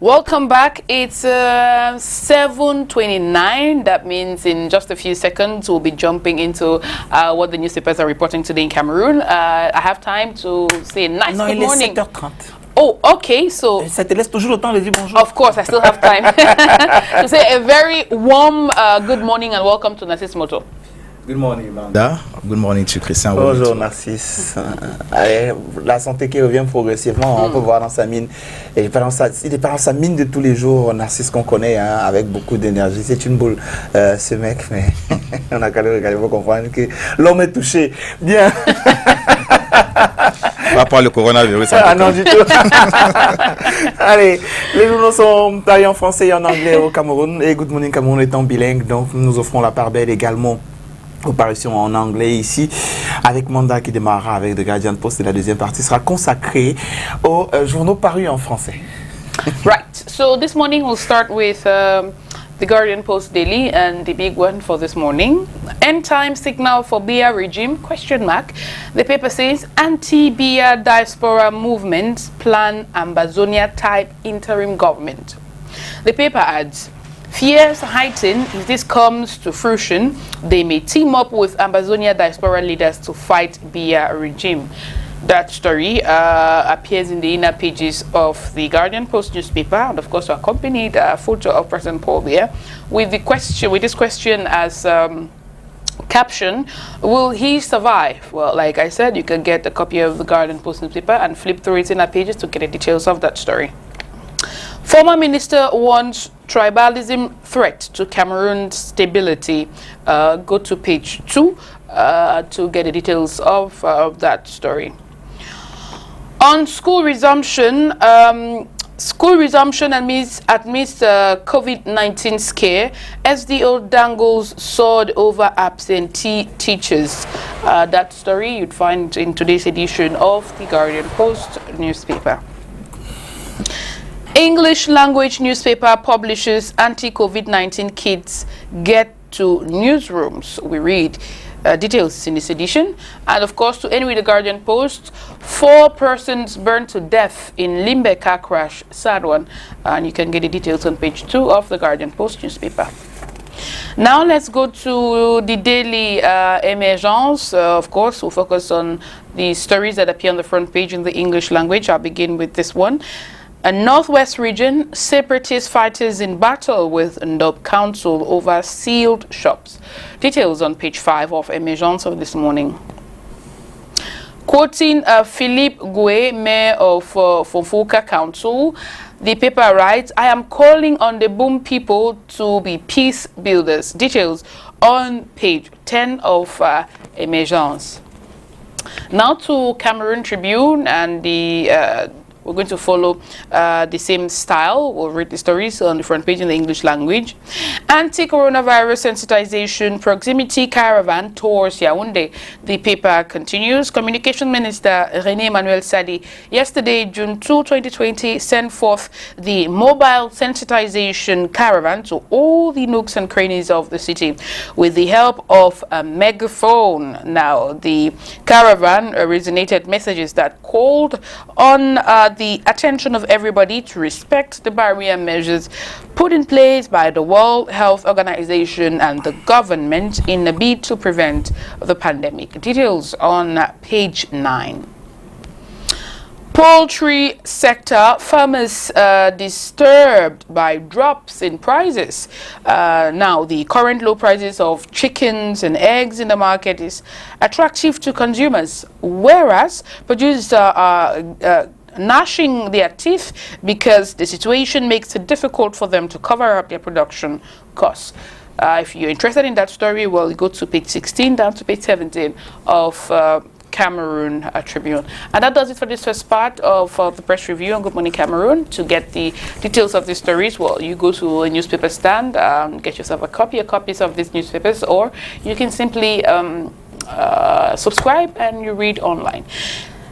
Welcome back. It's 7:29. That means in just a few seconds we'll be jumping into what the newspapers are reporting today in Cameroon. I have time to say a nice good morning. Non, il est 7h30. Oh, okay. So ça te laisse toujours le temps de dire bonjour. Of course, I still have time to say a very warm good morning and welcome to Narcisse Moto. Good morning, Manda. Good morning to Christian. Bonjour, Narcisse. Allez, la santé qui revient progressivement, on peut voir dans sa mine. Et il est pas dans sa mine de tous les jours, Narcisse qu'on connaît, hein, avec beaucoup d'énergie. C'est une boule, ce mec, mais on a qu'à le regarder pour comprendre que l'homme est touché. Bien. Pas par le coronavirus. Ah non, du tout. Allez, les journaux sont taillés en français et en anglais au Cameroun. Et Good Morning Cameroun étant bilingue, donc nous offrons la part belle également aux parutions en anglais ici, avec Manda qui démarrera avec The Guardian Post et la deuxième partie sera consacrée aux journaux parus en français. Right, so this morning we'll start with The Guardian Post Daily and the big one for this morning. End time signal for Biya regime, question mark. The paper says anti-Biya diaspora movement plan Ambazonia type interim government. The paper adds, fears heighten if this comes to fruition. They may team up with Ambazonia diaspora leaders to fight Biya regime. That story appears in the inner pages of the Guardian Post newspaper, and of course accompanied a photo of President Paul Biya with this question as caption: will he survive? Well, like I said, you can get a copy of the Guardian Post newspaper and flip through its inner pages to get the details of that story. Former minister warns tribalism threat to Cameroon's stability. Go to page 2 to get the details of that story. On school resumption amidst COVID-19 scare, SDO dangles sword over absentee teachers. That story you'd find in today's edition of the Guardian Post newspaper. English language newspaper publishes anti-COVID-19 kits get to newsrooms. We read details in this edition. And of course, to end with the Guardian Post, 4 persons burned to death in Limbe car crash. Sad one. And you can get the details on page 2 of the Guardian Post newspaper. Now let's go to the daily Emergence. Of course, we'll focus on the stories that appear on the front page in the English language. I'll begin with this one. A northwest region, separatist fighters in battle with Ndob Council over sealed shops. Details on page 5 of Emergence of this morning. Quoting Philippe Gouet, mayor of Fonfoka Council, the paper writes, I am calling on the Boom people to be peace builders. Details on page 10 of Emergence. Now to Cameroon Tribune and the we're going to follow the same style. We'll read the stories on the front page in the English language. Anti-coronavirus sensitization proximity caravan tours Yaoundé. The paper continues. Communication Minister René Emmanuel Sadi yesterday, June 2, 2020, sent forth the mobile sensitization caravan to all the nooks and crannies of the city with the help of a megaphone. Now, the caravan originated messages that called on the attention of everybody to respect the barrier measures put in place by the World Health Organization and the government in a bid to prevent the pandemic. Details on page 9. Poultry sector, farmers disturbed by drops in prices. Now, the current low prices of chickens and eggs in the market is attractive to consumers, whereas producers are gnashing their teeth because the situation makes it difficult for them to cover up their production costs. If you're interested in that story, well, you go to page 16 down to page 17 of Cameroon Tribune. And that does it for this first part of the press review on Good Morning Cameroon. To get the details of these stories, well, you go to a newspaper stand, get yourself a copy or copies of these newspapers, or you can simply subscribe and you read online.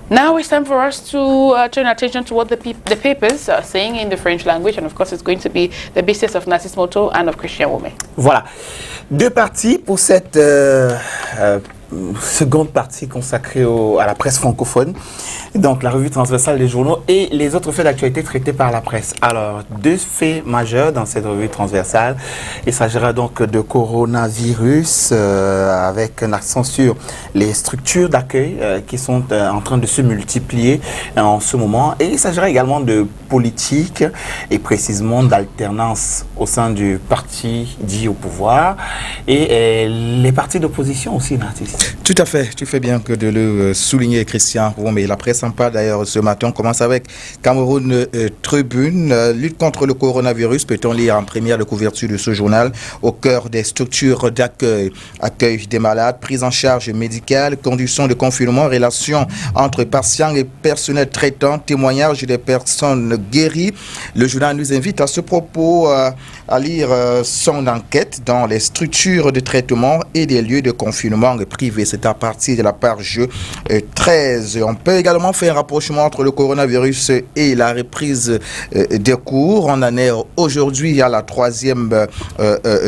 Now it's time for us to turn attention to what the papers are saying in the French language, and of course it's going to be the business of Narcisse Moto and of Christian Wome. Voilà, 2 parties pour cette seconde partie consacrée à la presse francophone. Donc, la revue transversale des journaux et les autres faits d'actualité traités par la presse. Alors, 2 faits majeurs dans cette revue transversale. Il s'agira donc de coronavirus avec un accent sur les structures d'accueil qui sont en train de se multiplier en ce moment. Et il s'agira également de politique et précisément d'alternance au sein du parti dit au pouvoir et les partis d'opposition aussi, Narcisse. Tout à fait, tu fais bien que de le souligner, Christian. Bon, mais la presse en parle d'ailleurs ce matin. On commence avec Cameroun Tribune. Lutte contre le coronavirus, peut-on lire en première de couverture de ce journal, au cœur des structures d'accueil. Accueil des malades, prise en charge médicale, conditions de confinement, relations entre patients et personnel traitant, témoignages des personnes guéries. Le journal nous invite à ce propos à lire son enquête dans les structures de traitement et des lieux de confinement privés. C'est à partir de la page 13. On peut également faire un rapprochement entre le coronavirus et la reprise des cours. On en est aujourd'hui à la 3e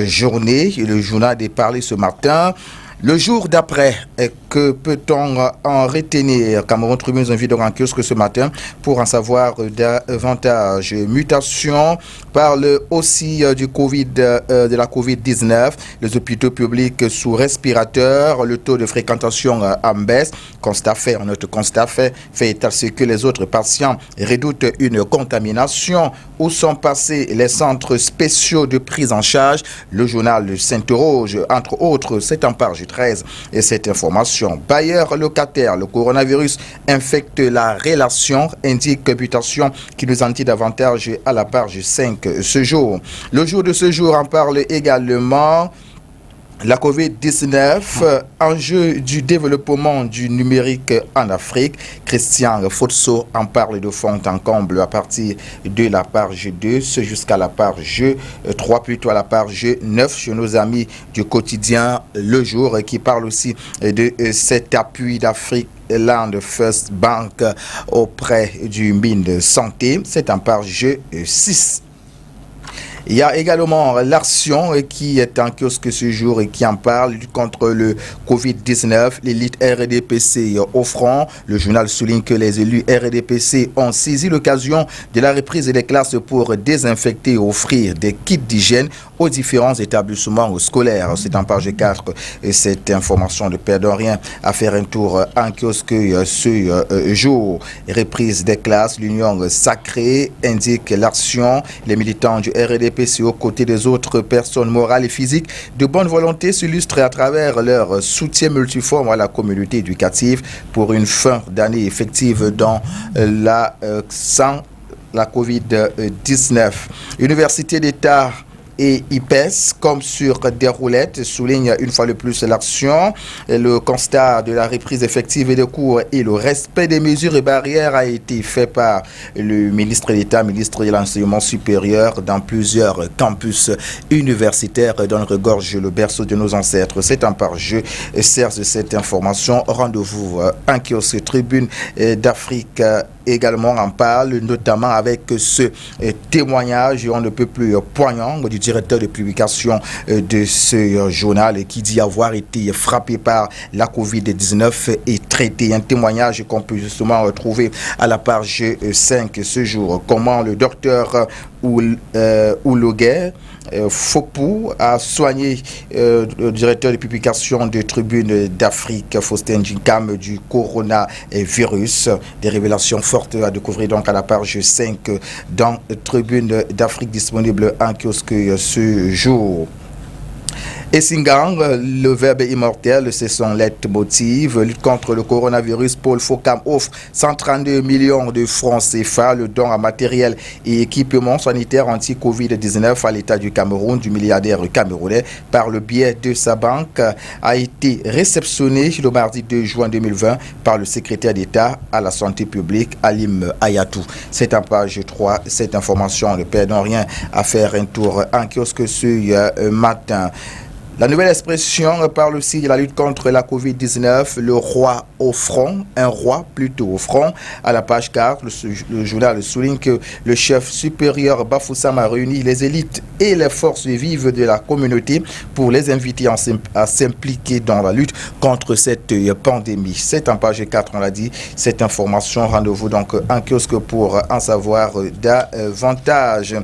journée. Le journal a parlé ce matin. Le jour d'après, que peut-on en retenir? Cameroun Tribune nous invite donc en kiosque ce matin pour en savoir davantage. Mutation parle aussi du de la Covid-19. Les hôpitaux publics sous respirateur, le taux de fréquentation en baisse. Constat fait, notre constat fait état ce que les autres patients redoutent une contamination. Où sont passés les centres spéciaux de prise en charge? Le journal s'interroge, entre autres, c'est en page 13 et cette information. Bailleurs locataires, le coronavirus infecte la relation, indique mutation qui nous en dit davantage à la page 5 ce jour. Le jour de ce jour en parle également. La Covid-19, enjeu du développement du numérique en Afrique. Christian Fotso en parle de fond en comble à partir de la page 2 jusqu'à la page 3, plutôt à la page 9 chez nos amis du quotidien Le Jour qui parle aussi de cet appui d'Afrique Land First Bank auprès du mine de santé. C'est en page 6. Il y a également l'Action qui est en kiosque ce jour et qui en parle contre le Covid-19. L'élite RDPC au front. Le journal souligne que les élus RDPC ont saisi l'occasion de la reprise des classes pour désinfecter et offrir des kits d'hygiène aux différents établissements scolaires. C'est en page 4 et cette information ne perd rien à faire un tour en kiosque ce jour. Reprise des classes, l'Union sacrée indique l'Action. Les militants du RDPC aux côtés des autres personnes morales et physiques de bonne volonté s'illustrent à travers leur soutien multiforme à la communauté éducative pour une fin d'année effective dans sans la Covid-19. Université d'État et IPES, comme sur des roulettes, souligne une fois de plus l'Action. Le constat de la reprise effective des cours et le respect des mesures et barrières a été fait par le ministre d'État, ministre de l'Enseignement supérieur, dans plusieurs campus universitaires dans le regorge le berceau de nos ancêtres. C'est un page 16 de cette information. Rendez-vous en kiosque Tribune d'Afrique également en parle, notamment avec ce témoignage, on ne peut plus poignant, du directeur de publication de ce journal qui dit avoir été frappé par la Covid-19 et traité. Un témoignage qu'on peut justement retrouver à la page 5 ce jour. Comment le docteur Ouloguer Fopou a soigné le directeur de publication de Tribune d'Afrique, Faustin Djinkam, du coronavirus. Des révélations fortes à découvrir donc à la page 5 dans Tribune d'Afrique disponible en kiosque ce jour. Et Singang, le verbe immortel, c'est son leitmotiv. Lutte contre le coronavirus, Paul Focam offre 132 millions de francs CFA, le don en matériel et équipement sanitaire anti-Covid-19 à l'État du Cameroun, du milliardaire camerounais, par le biais de sa banque, a été réceptionné le mardi 2 juin 2020 par le secrétaire d'État à la santé publique, Alim Ayatou. C'est en page 3, cette information ne perd rien à faire un tour en kiosque ce matin. La nouvelle expression parle aussi de la lutte contre la Covid-19, le roi au front, un roi plutôt au front. À la page 4, le journal souligne que le chef supérieur Bafoussam a réuni les élites et les forces vives de la communauté pour les inviter à s'impliquer dans la lutte contre cette pandémie. C'est en page 4, on l'a dit, cette information. Rendez-vous donc en kiosque pour en savoir davantage.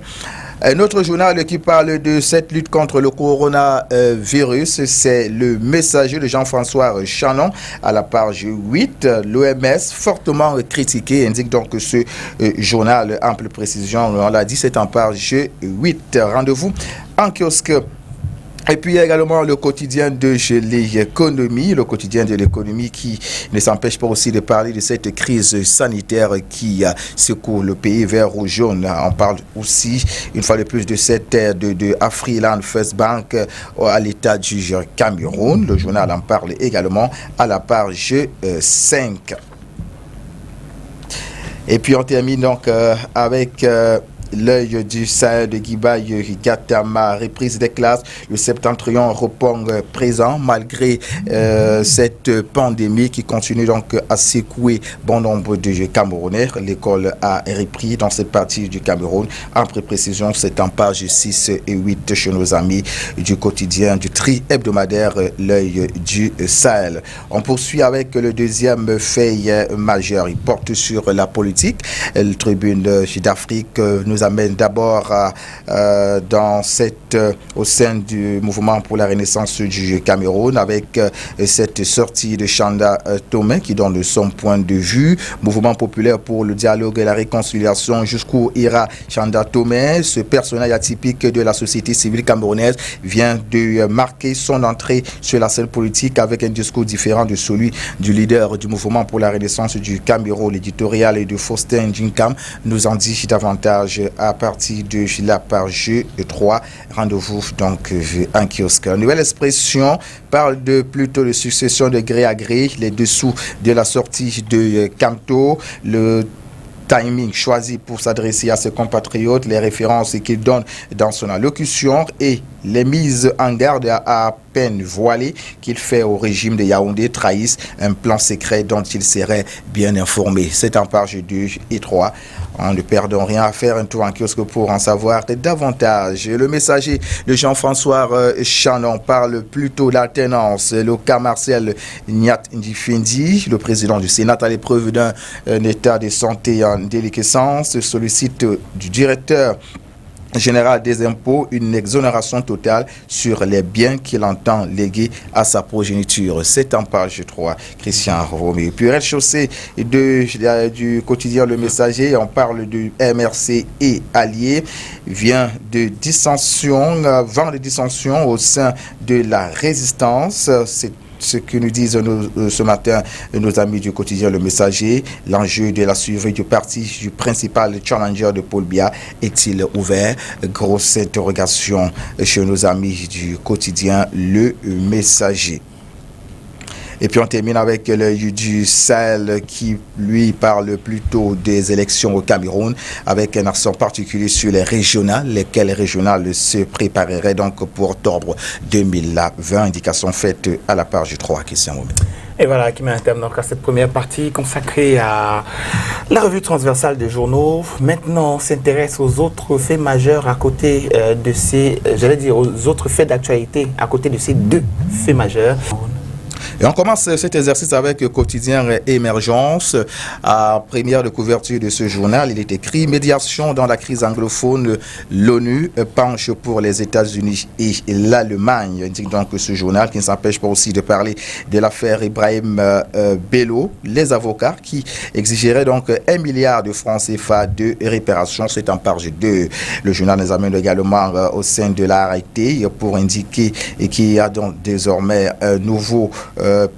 Un autre journal qui parle de cette lutte contre le coronavirus, c'est le Messager de Jean-François Chanon à la page 8. L'OMS, fortement critiqué, indique donc que ce journal, ample précision, on l'a dit, c'est en page 8. Rendez-vous en kiosque. Et puis également le quotidien de l'économie, qui ne s'empêche pas aussi de parler de cette crise sanitaire qui secoue le pays vers rouge jaune. On parle aussi une fois de plus de cette aide de Afriland First Bank à l'état du Cameroun. Le journal en parle également à la page 5. Et puis on termine donc avec l'œil du Sahel de Guibaï Gatama, reprise des classes, le septentrion reprend présent malgré cette pandémie qui continue donc à secouer bon nombre de Camerounais. L'école a repris dans cette partie du Cameroun. En précision, c'est en page 6 et 8 chez nos amis du quotidien, du tri hebdomadaire, l'œil du Sahel. On poursuit avec le deuxième fait majeur. Il porte sur la politique. Le Tribune d'Afrique nous amène d'abord au sein du mouvement pour la renaissance du Cameroun avec cette sortie de Chanda Tomé qui donne son point de vue. Mouvement populaire pour le dialogue et la réconciliation, jusqu'où ira Chanda Tomé. Ce personnage atypique de la société civile camerounaise vient de marquer son entrée sur la scène politique avec un discours différent de celui du leader du mouvement pour la renaissance du Cameroun. L'éditorial de Faustin Djinkam nous en dit davantage à partir de la page 3. Rendez-vous donc en kiosque. Une nouvelle expression parle plutôt de succession de gré à gré, les dessous de la sortie de Camto, le timing choisi pour s'adresser à ses compatriotes, les références qu'il donne dans son allocution et les mises en garde à peine voilées qu'il fait au régime de Yaoundé trahissent un plan secret dont il serait bien informé. C'est en page 2 et 3. On ne perdons rien à faire un tour en kiosque pour en savoir davantage. Le Messager de Jean-François Chanon parle plutôt d'alternance. Le cas Marcel Niat Ndifendi, le président du Sénat, à l'épreuve d'un état de santé en déliquescence, sollicite du directeur général des impôts une exonération totale sur les biens qu'il entend léguer à sa progéniture. C'est en page 3, Christian Romy. Puis rez-de-chaussée du quotidien Le Messager, on parle du MRC et alliés, vent de dissension au sein de la résistance. C'est ce que nous disent ce matin nos amis du quotidien Le Messager. L'enjeu de la survie du parti du principal challenger de Paul Biya est-il ouvert? Grosse interrogation chez nos amis du quotidien Le Messager. Et puis on termine avec l'œil du Sahel qui lui parle plutôt des élections au Cameroun avec un accent particulier sur les régionales, lesquelles régionales se prépareraient donc pour octobre 2020. Indication faite à la page 3, Christian Romy. Et voilà qui met un terme donc à cette première partie consacrée à la revue transversale des journaux. Maintenant, on s'intéresse aux autres faits majeurs à côté de ces, aux autres faits d'actualité à côté de ces deux faits majeurs. Et on commence cet exercice avec le quotidien Émergence. À première de couverture de ce journal, il est écrit « Médiation dans la crise anglophone, l'ONU penche pour les États-Unis et l'Allemagne ». Indique donc ce journal qui ne s'empêche pas aussi de parler de l'affaire Ibrahim Bello, les avocats qui exigeraient donc 1 milliard de francs CFA de réparation. C'est en page 2. Le journal nous amène également au sein de l'arrêté pour indiquer qu'il y a donc désormais un nouveau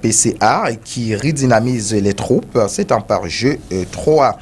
PCA qui redynamise les troupes. C'est en page 3.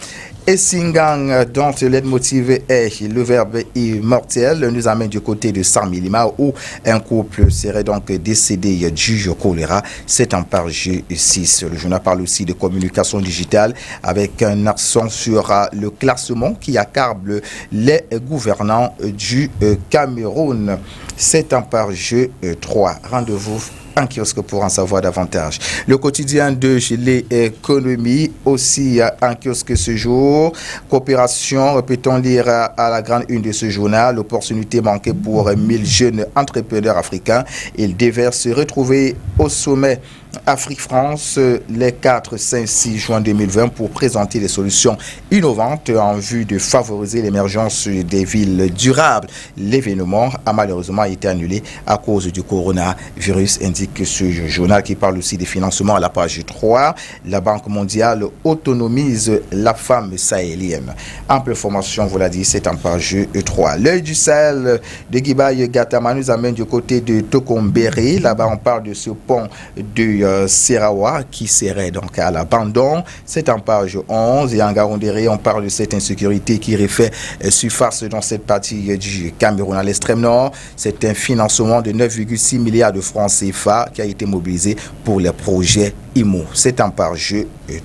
Essingang, dont le leitmotiv est le verbe immortel, nous amène du côté de Sarmilima où un couple serait donc décédé du choléra. C'est en page 6. Le journal parle aussi de communication digitale avec un accent sur le classement qui accable les gouvernants du Cameroun. C'est en page 3. Rendez-vous en kiosque pour en savoir davantage. Le quotidien de l'économie aussi en kiosque ce jour. Coopération, peut-on lire à la grande une de ce journal, l'opportunité manquée pour 1000 jeunes entrepreneurs africains. Ils devaient se retrouver au sommet Afrique-France les 4, 5, 6 juin 2020 pour présenter des solutions innovantes en vue de favoriser l'émergence des villes durables. L'événement a malheureusement été annulé à cause du coronavirus, indique ce journal qui parle aussi des financements à la page 3. La Banque mondiale autonomise la femme sahélienne. Ample formation, vous l'a dit, c'est en page 3. L'œil du Sahel de Guibaye Gatama nous amène du côté de Tokombéré. Là-bas, on parle de ce pont de Serawa qui serait donc à l'abandon. C'est en page 11 et en Garondéré on parle de cette insécurité qui refait surface dans cette partie du Cameroun à l'extrême nord. C'est un financement de 9,6 milliards de francs CFA qui a été mobilisé pour les projets IMO. C'est en page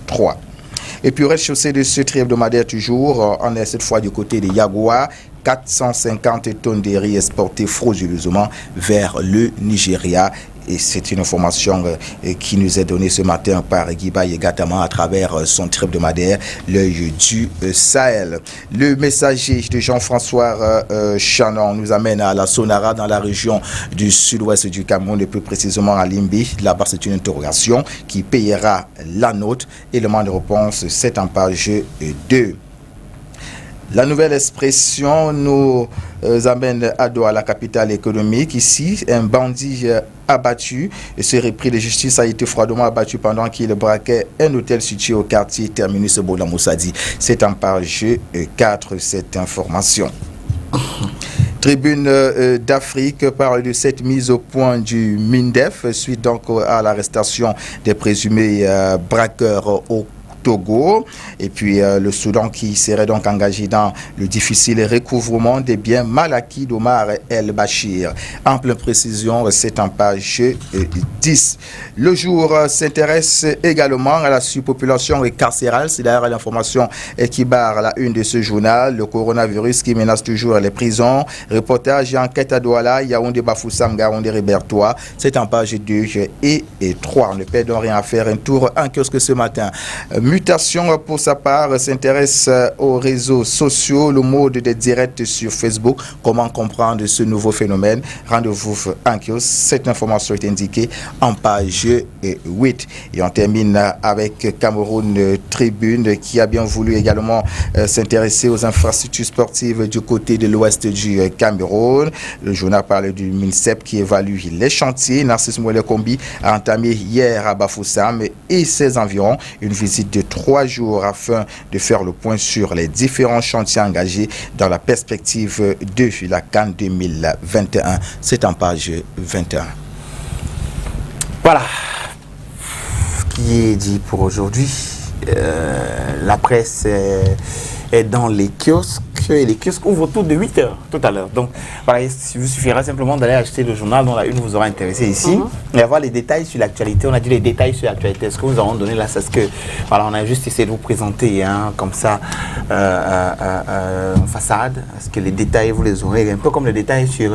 3. Et puis rez-de-chaussée de ce tri hebdomadaire toujours, on est cette fois du côté de Yagoua. 450 tonnes de riz exportées frauduleusement vers le Nigeria. Et c'est une information qui nous est donnée ce matin par Guibaye Gatama à travers son tri hebdomadaire, l'œil du Sahel. Le messager de Jean-François Chanon nous amène à la Sonara dans la région du sud-ouest du Cameroun, et plus précisément à Limbi. Là-bas, c'est une interrogation qui payera la note. Élément de réponse, c'est en page 2. La nouvelle expression nous amène à Douala, la capitale économique. Ici, un bandit abattu. Ce repris de justice a été froidement abattu pendant qu'il braquait un hôtel situé au quartier Terminus Bola Moussadi. C'est en page 4 cette information. Tribune d'Afrique parle de cette mise au point du MINDEF suite donc à l'arrestation des présumés braqueurs au Togo, et puis le Soudan qui serait donc engagé dans le difficile recouvrement des biens mal acquis d'Omar El-Bachir. Ample précision, c'est en page 10. Le jour s'intéresse également à la surpopulation carcérale. C'est d'ailleurs l'information qui barre la une de ce journal. Le coronavirus qui menace toujours les prisons. Reportage et enquête à Douala, Yaoundé Bafoussam, Gaoundé Rébertois. C'est en page 2 et 3. On ne perd donc rien à faire un tour en kiosque ce matin. Mutation, pour sa part, s'intéresse aux réseaux sociaux, le mode des directs sur Facebook. Comment comprendre ce nouveau phénomène? Rendez-vous en kiosque. Cette information est indiquée en page 8. Et on termine avec Cameroun Tribune qui a bien voulu également s'intéresser aux infrastructures sportives du côté de l'ouest du Cameroun. Le journal parle du MINSEP qui évalue les chantiers. Narcisse Mouele-Kombi a entamé hier à Bafoussam et ses environs une visite de 3 jours afin de faire le point sur les différents chantiers engagés dans la perspective de la CAN 2021. C'est en page 21. Voilà ce qui est dit pour aujourd'hui. La presse est dans les kiosques et les kiosques ouvrent autour de 8h tout à l'heure. Donc voilà, il vous suffira simplement d'aller acheter le journal dont la une vous aura intéressé ici et avoir les détails sur l'actualité. On a dit les détails sur l'actualité. Est-ce que vous avons donné là? C'est ce que voilà, on a juste essayé de vous présenter comme ça en façade. Parce que les détails vous les aurez un peu comme les détails sur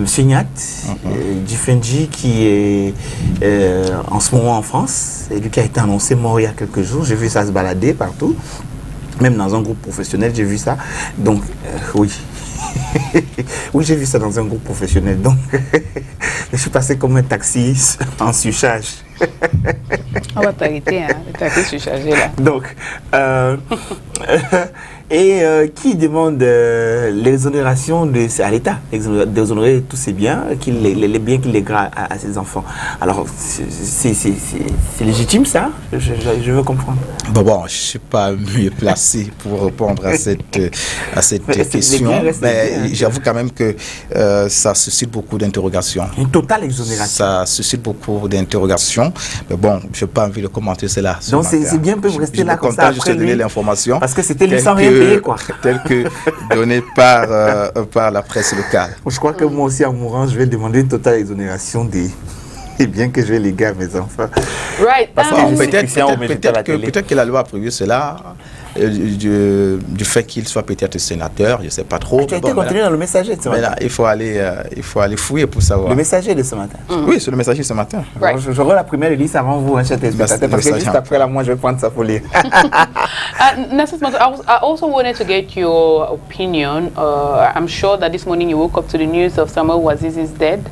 Signat, Difenji qui est en ce moment en France, et lui qui a été annoncé mort il y a quelques jours. J'ai vu ça se balader partout, même dans un groupe professionnel, j'ai vu ça. Donc, oui. Oui, j'ai vu ça dans un groupe professionnel. Donc, je suis passé comme un taxi en surcharge. On va t'arrêter, hein, le taxi surchargé là. Donc, et qui demande l'exonération à l'État, d'exonérer tous ces biens, les biens qu'il lèguera à ses enfants. Alors, c'est légitime ça? Je veux comprendre. Bon, je ne suis pas mieux placé pour répondre à cette question. Mais j'avoue quand même que ça suscite beaucoup d'interrogations. Une totale exonération. Ça suscite beaucoup d'interrogations. Mais bon, je n'ai pas envie de commenter cela. Donc c'est bien que vous restez là comme ça après je te donner l'information. Parce que c'était lui sans rien payer, quoi. Tel que donné par la presse locale. Je crois que moi aussi, en mourant, je vais demander une totale exonération des biens que je vais léguer à mes enfants. Right. Peut-être que la loi a prévu cela. Du fait qu'il soit peut-être sénateur, je ne sais pas trop. Tu as été continué dans le Messager de ce matin. Là, il faut aller fouiller pour savoir. Le Messager de ce matin. Oui, c'est le Messager ce matin. Right. J'aurai la première liste avant vous, cher téléspectateur, parce que juste après là, moi, je vais prendre ça pour lire. Nassif Mato, I also wanted to get your opinion. I'm sure that this morning you woke up to the news of Samuel Wazizi's death.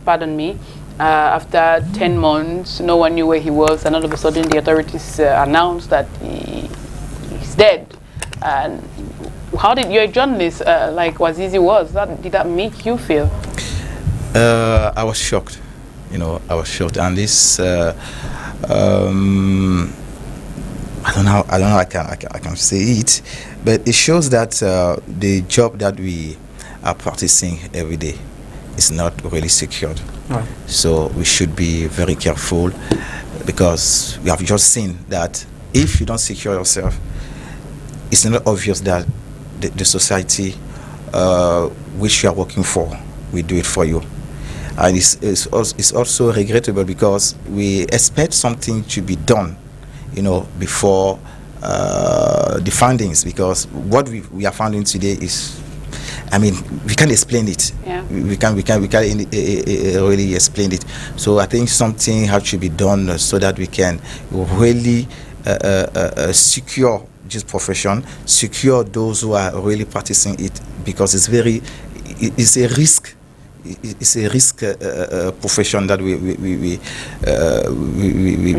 Pardon me. After 10 months, no one knew where he was, and all of a sudden the authorities announced that he's dead. And how did you're a journalist like Wazizi was? Did that make you feel? I was shocked. I was shocked, and this I don't know how I can say it, but it shows that the job that we are practicing every day is not really secured. Right. So we should be very careful, because we have just seen that if you don't secure yourself, it's not obvious that the society which you are working for will do it for you. And it's also regrettable, because we expect something to be done, before the findings, because what we are finding today is, we can't explain it. Yeah. We can't really explain it. So I think something has to be done so that we can really secure this profession, secure those who are really practicing it, because it's a risk. It's a risk profession that we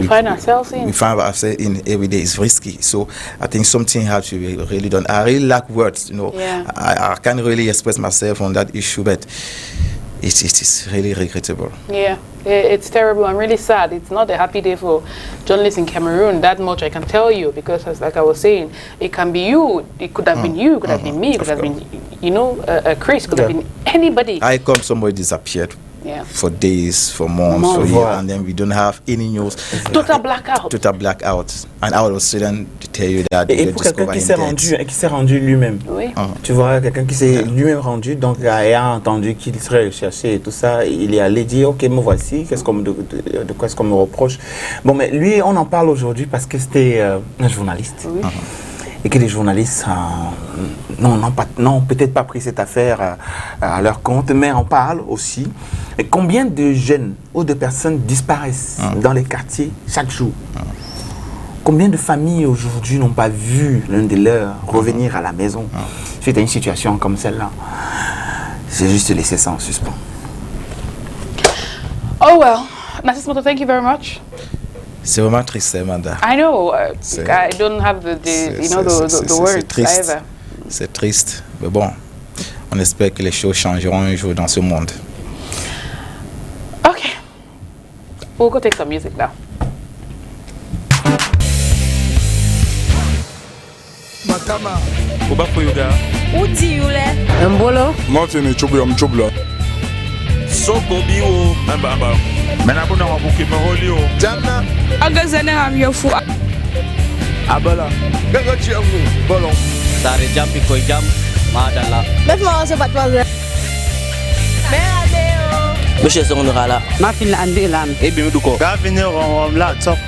find ourselves in. We find ourselves in every day. It's risky. So I think something has to be really done. I really lack words. Yeah. I can't really express myself on that issue, but it is really regrettable. Yeah, it's terrible and really sad. It's not a happy day for journalists in Cameroon. That much I can tell you, because like I was saying, it can be you. It could have been you. It could have been me. It could have been, Chris. It could have been anybody. I come, somebody disappeared. Yeah. For days, for months, for years, and then we don't have any news. Total blackout. Total blackout. And all of a sudden, to tell you that. Et pour quelqu'un qui s'est rendu lui-même, oui. Tu vois, quelqu'un qui s'est lui-même rendu, donc ayant entendu qu'il serait recherché et tout ça, il est allé dire, ok, me voici, de quoi est-ce qu'on me reproche. Bon, mais lui, on en parle aujourd'hui parce que c'était un journaliste. Oui. Et que les journalistes n'ont peut-être pas pris cette affaire à leur compte, mais en parlent aussi. Et combien de jeunes ou de personnes disparaissent dans les quartiers chaque jour? Combien de familles aujourd'hui n'ont pas vu l'un de leurs revenir à la maison suite à une situation comme celle-là? C'est juste laisser ça en suspens. Oh well, Nassif Mato, thank you very much. C'est vraiment triste, Amanda. I know. I don't have the words either. C'est triste, mais bon, on espère que les choses changeront un jour dans ce monde. Okay, we'll go take some music now. Matama, oba foyuga. Uti yule. Mbolo. Martin chobla. Soko biwo. Mbamba. Mena kuna wabuki maholio. Jana. Agazane amyofu. Abala. Gaga chiamu. Bolon. Sare jampi ko jam. Madala. Laisse-moi se battre. Monsieur Songorala. Ma fille l'a andé là. Et bien du coup. Ga venir on la top.